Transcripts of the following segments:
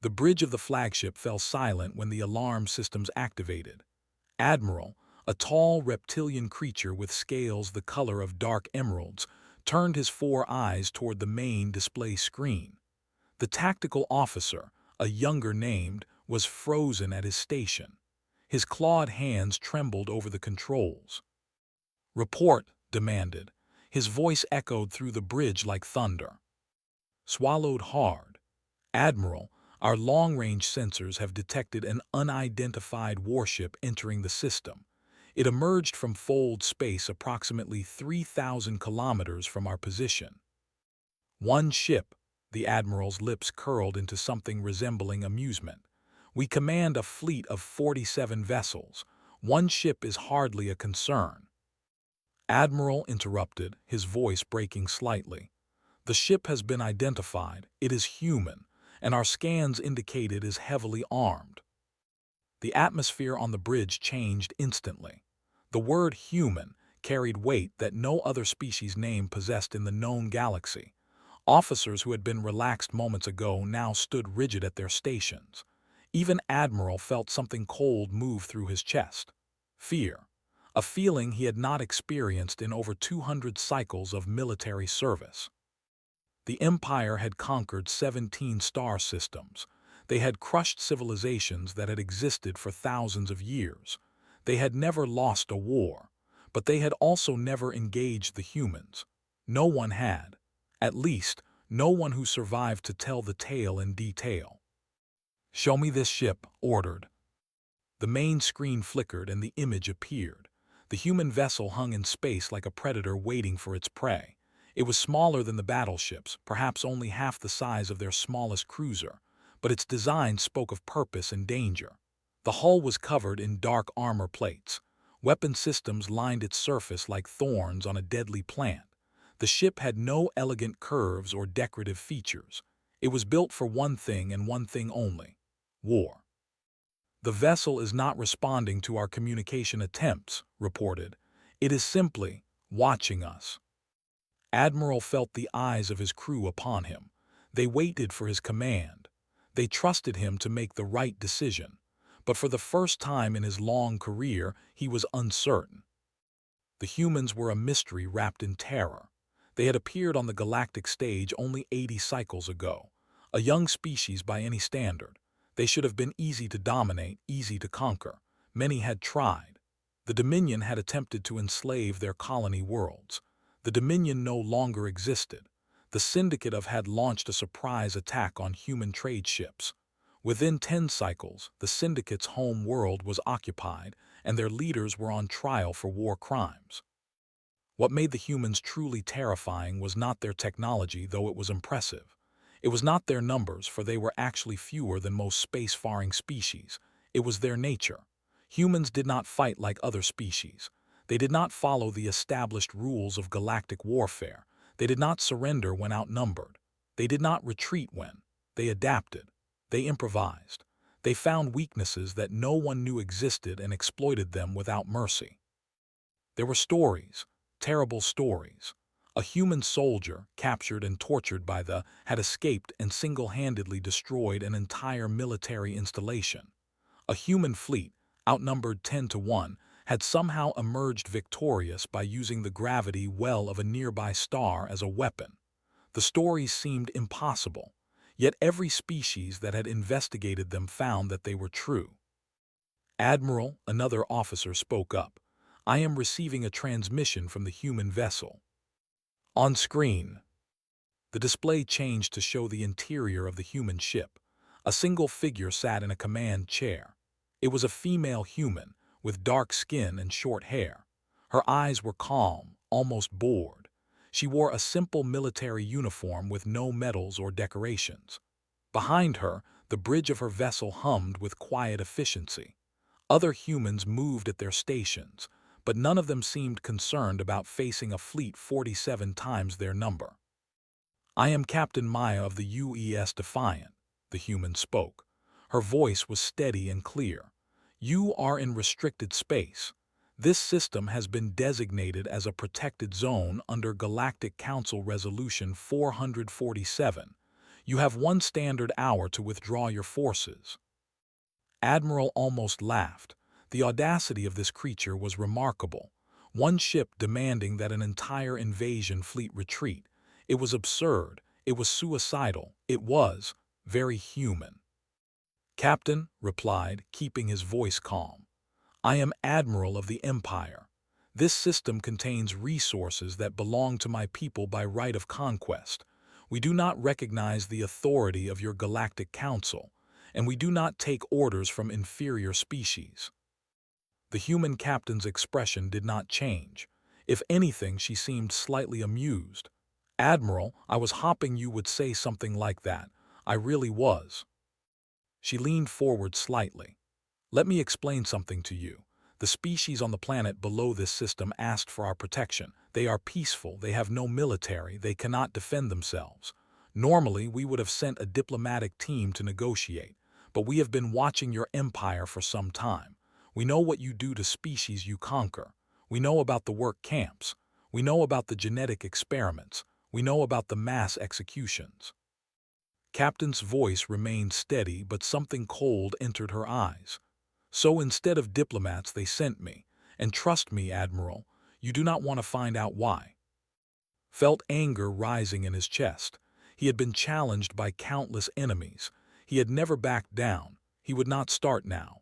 The bridge of the flagship fell silent when the alarm systems activated. Admiral, a tall reptilian creature with scales the color of dark emeralds, turned his four eyes toward the main display screen. The tactical officer, a younger named, was frozen at his station. His clawed hands trembled over the controls. "Report," demanded. His voice echoed through the bridge like thunder. Swallowed hard. "Admiral, our long-range sensors have detected an unidentified warship entering the system. It emerged from fold space approximately 3,000 kilometers from our position." "One ship," the Admiral's lips curled into something resembling amusement. "We command a fleet of 47 vessels. One ship is hardly a concern." "Admiral," interrupted, his voice breaking slightly. "The ship has been identified. It is human, and our scans indicate it is heavily armed." The atmosphere on the bridge changed instantly. The word human carried weight that no other species name possessed in the known galaxy. Officers who had been relaxed moments ago now stood rigid at their stations. Even Admiral felt something cold move through his chest. Fear. A feeling he had not experienced in over 200 cycles of military service. The Empire had conquered 17 star systems. They had crushed civilizations that had existed for thousands of years. They had never lost a war, but they had also never engaged the humans. No one had. At least, no one who survived to tell the tale in detail. "Show me this ship," ordered. The main screen flickered and the image appeared. The human vessel hung in space like a predator waiting for its prey. It was smaller than the battleships, perhaps only half the size of their smallest cruiser, but its design spoke of purpose and danger. The hull was covered in dark armor plates. Weapon systems lined its surface like thorns on a deadly plant. The ship had no elegant curves or decorative features. It was built for one thing and one thing only: war. "The vessel is not responding to our communication attempts," reported. "It is simply watching us." Admiral felt the eyes of his crew upon him. They waited for his command. They trusted him to make the right decision. But for the first time in his long career, he was uncertain. The humans were a mystery wrapped in terror. They had appeared on the galactic stage only 80 cycles ago. A young species by any standard. They should have been easy to dominate, easy to conquer. Many had tried. The Dominion had attempted to enslave their colony worlds. The Dominion no longer existed. The Syndicate had launched a surprise attack on human trade ships. Within 10 cycles, the Syndicate's home world was occupied, and their leaders were on trial for war crimes. What made the humans truly terrifying was not their technology, though it was impressive. It was not their numbers, for they were actually fewer than most space-faring species. It was their nature. Humans did not fight like other species. They did not follow the established rules of galactic warfare. They did not surrender when outnumbered. They did not retreat when. They adapted. They improvised. They found weaknesses that no one knew existed and exploited them without mercy. There were stories, terrible stories. A human soldier, captured and tortured by had escaped and single-handedly destroyed an entire military installation. A human fleet, outnumbered 10 to 1, had somehow emerged victorious by using the gravity well of a nearby star as a weapon. The stories seemed impossible, yet every species that had investigated them found that they were true. "Admiral," another officer spoke up, "I am receiving a transmission from the human vessel." On screen, the display changed to show the interior of the human ship. A single figure sat in a command chair. It was a female human, with dark skin and short hair. Her eyes were calm, almost bored. She wore a simple military uniform with no medals or decorations. Behind her, the bridge of her vessel hummed with quiet efficiency. Other humans moved at their stations, but none of them seemed concerned about facing a fleet 47 times their number. "I am Captain Maya of the UES Defiant," the human spoke. Her voice was steady and clear. "You are in restricted space. This system has been designated as a protected zone under Galactic Council Resolution 447. You have 1 standard hour to withdraw your forces." Admiral almost laughed. The audacity of this creature was remarkable. One ship demanding that an entire invasion fleet retreat. It was absurd. It was suicidal. It was very human. "Captain," replied, keeping his voice calm, "I am Admiral of the Empire. This system contains resources that belong to my people by right of conquest. We do not recognize the authority of your Galactic Council, and we do not take orders from inferior species." The human captain's expression did not change. If anything, she seemed slightly amused. "Admiral, I was hoping you would say something like that. I really was." She leaned forward slightly. "Let me explain something to you. The species on the planet below this system asked for our protection. They are peaceful, they have no military, they cannot defend themselves. Normally, we would have sent a diplomatic team to negotiate, but we have been watching your empire for some time. We know what you do to species you conquer. We know about the work camps. We know about the genetic experiments. We know about the mass executions." Captain's voice remained steady, but something cold entered her eyes. "So instead of diplomats they sent me. And trust me, Admiral, you do not want to find out why." Felt anger rising in his chest. He had been challenged by countless enemies. He had never backed down. He would not start now.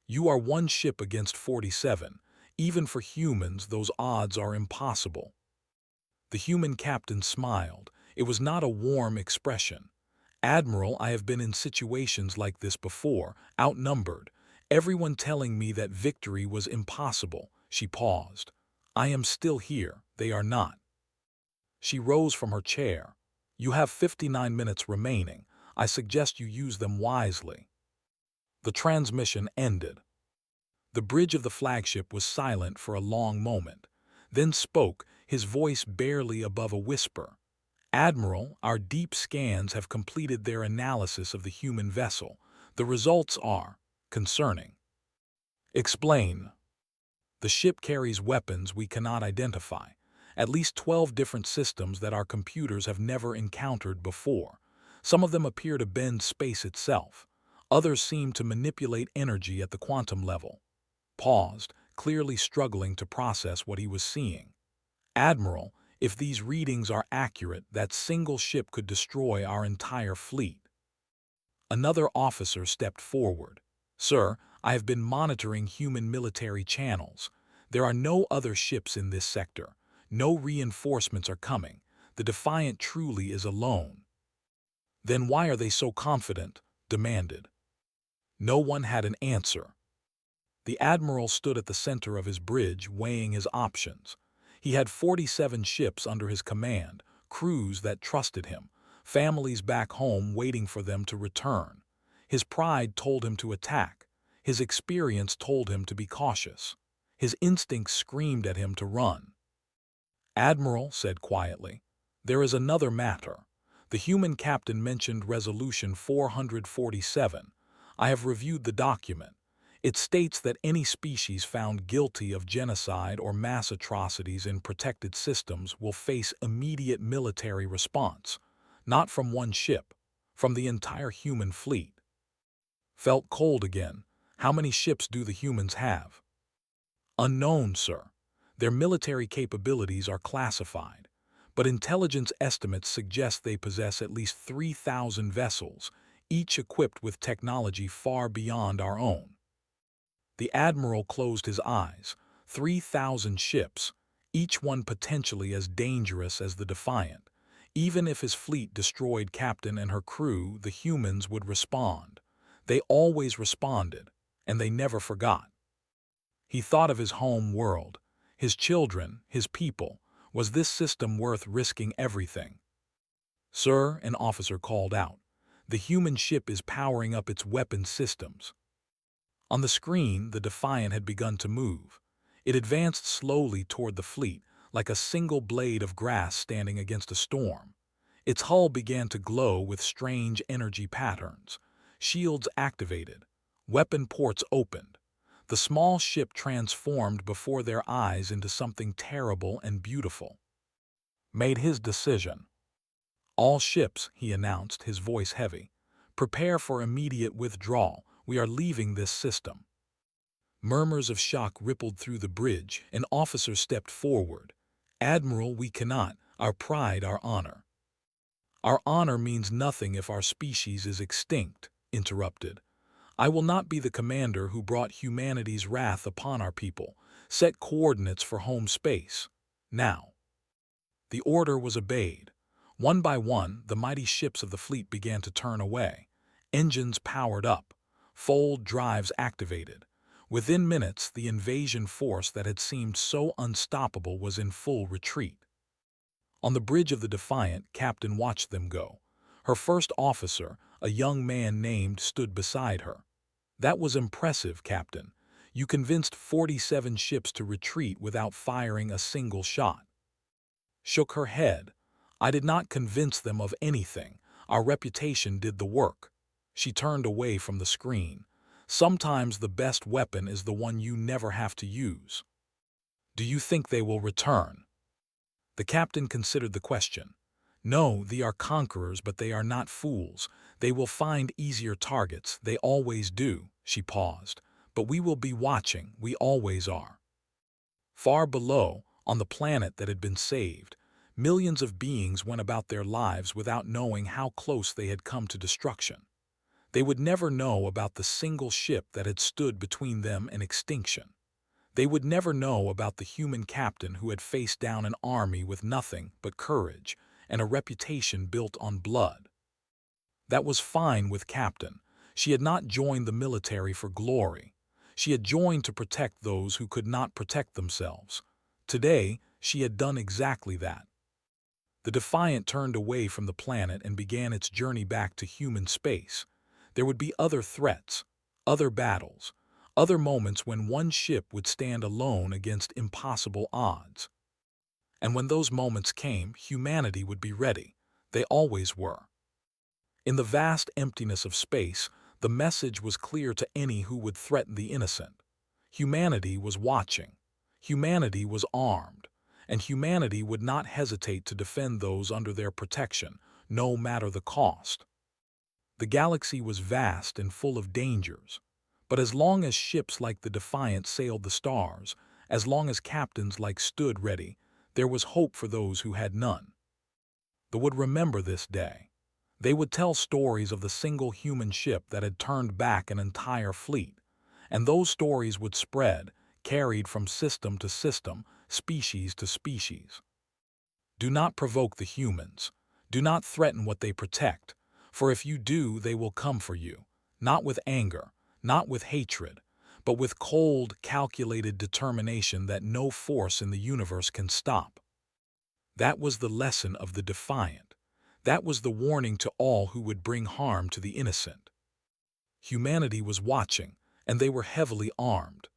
"You are 1 ship against 47. Even for humans, those odds are impossible." The human captain smiled. It was not a warm expression. "Admiral, I have been in situations like this before, outnumbered. Everyone telling me that victory was impossible." She paused. "I am still here. They are not." She rose from her chair. "You have 59 minutes remaining. I suggest you use them wisely." The transmission ended. The bridge of the flagship was silent for a long moment, then spoke, his voice barely above a whisper. "Admiral, our deep scans have completed their analysis of the human vessel. The results are concerning." "Explain." "The ship carries weapons we cannot identify. At least 12 different systems that our computers have never encountered before. Some of them appear to bend space itself. Others seem to manipulate energy at the quantum level." Paused, clearly struggling to process what he was seeing. "Admiral, if these readings are accurate, that single ship could destroy our entire fleet." Another officer stepped forward. "Sir, I have been monitoring human military channels. There are no other ships in this sector. No reinforcements are coming. The Defiant truly is alone." "Then why are they so confident?" demanded. No one had an answer. The Admiral stood at the center of his bridge, weighing his options. He had 47 ships under his command, crews that trusted him, families back home waiting for them to return. His pride told him to attack. His experience told him to be cautious. His instincts screamed at him to run. "Admiral," said quietly, "there is another matter. The human captain mentioned Resolution 447. I have reviewed the document. It states that any species found guilty of genocide or mass atrocities in protected systems will face immediate military response, not from 1 ship, from the entire human fleet." Felt cold again. "How many ships do the humans have?" "Unknown, sir. Their military capabilities are classified, but intelligence estimates suggest they possess at least 3,000 vessels, each equipped with technology far beyond our own." The Admiral closed his eyes. 3,000 ships, each one potentially as dangerous as the Defiant. Even if his fleet destroyed Captain and her crew, the humans would respond. They always responded, and they never forgot. He thought of his home world, his children, his people. Was this system worth risking everything? "Sir," an officer called out, "the human ship is powering up its weapon systems." On the screen, the Defiant had begun to move. It advanced slowly toward the fleet, like a single blade of grass standing against a storm. Its hull began to glow with strange energy patterns. Shields activated. Weapon ports opened. The small ship transformed before their eyes into something terrible and beautiful. Made his decision. "All ships," he announced, his voice heavy. "Prepare for immediate withdrawal. We are leaving this system." Murmurs of shock rippled through the bridge. An officer stepped forward. "Admiral, we cannot. Our pride, our honor." "Our honor means nothing if our species is extinct," interrupted. "I will not be the commander who brought humanity's wrath upon our people. Set coordinates for home space. Now." The order was obeyed. One by one, the mighty ships of the fleet began to turn away. Engines powered up. Fold drives activated. Within minutes, the invasion force that had seemed so unstoppable was in full retreat. On the bridge of the Defiant, Captain watched them go. Her first officer, a young man named, stood beside her. "That was impressive, Captain. You convinced 47 ships to retreat without firing a single shot." Shook her head. "I did not convince them of anything. Our reputation did the work." She turned away from the screen. "Sometimes the best weapon is the one you never have to use." "Do you think they will return?" The captain considered the question. "No, they are conquerors, but they are not fools. They will find easier targets. They always do." She paused. "But we will be watching. We always are." Far below, on the planet that had been saved, millions of beings went about their lives without knowing how close they had come to destruction. They would never know about the single ship that had stood between them and extinction. They would never know about the human captain who had faced down an army with nothing but courage and a reputation built on blood. That was fine with Captain. She had not joined the military for glory. She had joined to protect those who could not protect themselves. Today, she had done exactly that. The Defiant turned away from the planet and began its journey back to human space. There would be other threats, other battles, other moments when one ship would stand alone against impossible odds. And when those moments came, humanity would be ready. They always were. In the vast emptiness of space, the message was clear to any who would threaten the innocent. Humanity was watching. Humanity was armed. And humanity would not hesitate to defend those under their protection, no matter the cost. The galaxy was vast and full of dangers. But as long as ships like the Defiant sailed the stars, as long as captains like stood ready, there was hope for those who had none. They would remember this day. They would tell stories of the single human ship that had turned back an entire fleet. And those stories would spread, carried from system to system, species to species. Do not provoke the humans. Do not threaten what they protect. For if you do, they will come for you. Not with anger, not with hatred, but with cold, calculated determination that no force in the universe can stop. That was the lesson of the Defiant. That was the warning to all who would bring harm to the innocent. Humanity was watching, and they were heavily armed.